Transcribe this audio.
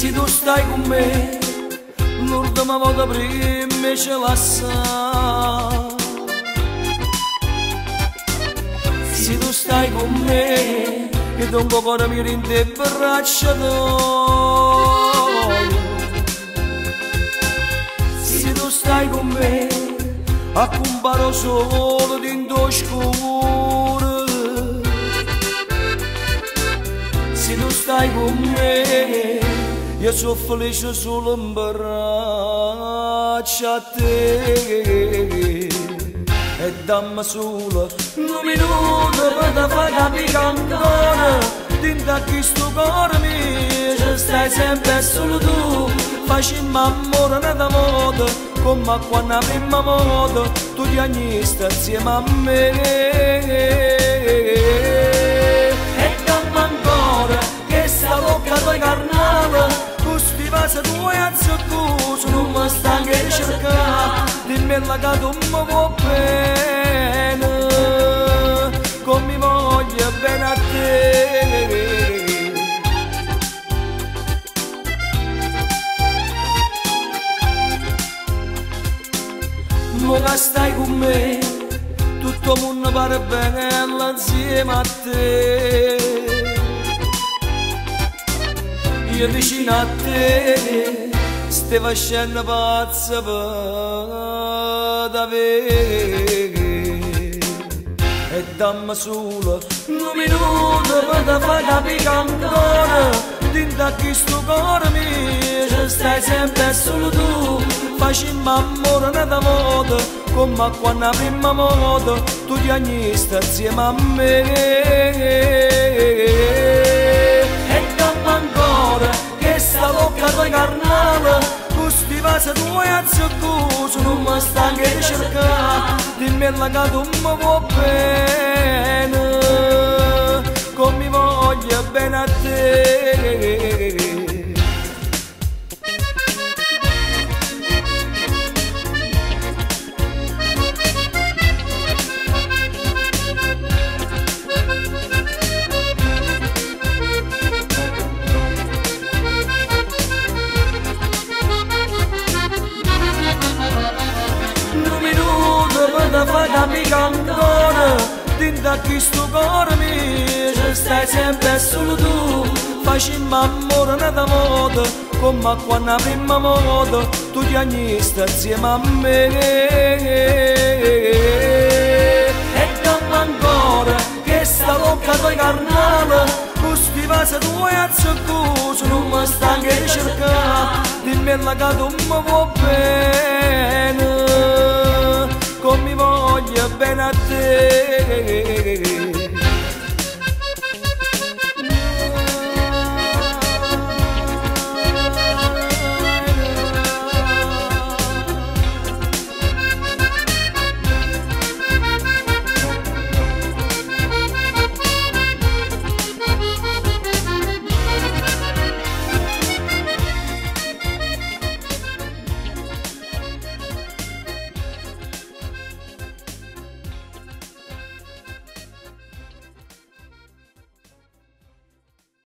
Se tu stai con me, l'ultima volta prima ce la sa. Se tu stai con me, che da un po' cuore mio in te braccia d'olio. Se tu stai con me, accomparo solo dentro scuro. Se tu stai con me, io sono felice solo in braccio a te. E dammi solo un minuto per far capire ancora dentro a questo cuore mio ci stai sempre solo tu. Facciamo amore nella moda come quando la prima volta tu ti agnisti insieme a me. E dammi ancora che sta bocca tua carnale, questi vasi tuoi azzurri non mi stanno di cercare. Dimmi la che tu mi vuoi bene, come mi voglio bene a te. Mo che stai con me, tutto il mondo pare bene insieme a te. Io vicino a te, stai facendo pazza per davvero. E dammi solo un minuto per far capire ancora dentro a questo cuore mio ci stai sempre solo tu. Facciamo amore nella moda come quando la prima volta tu ti agnisti insieme a me. E dammi ancora che sta bocca tua carnale, questi vasi tuoi azzurri non mi stanno di cercare. Dimmi la che tu mi vuoi bene, come mi voglio bene a te. Fai capire ancora dentro a questo cuore mio ci stai sempre solo tu. Facciamo amore nella moda come quando la prima volta tu ti agnisti insieme a me. E dammi ancora che sta bocca tua carnale, questi vasi tuoi azzurri non mi stanno di cercare. Dimmi la che tu mi vuoi bene, come mi voglio bene a te.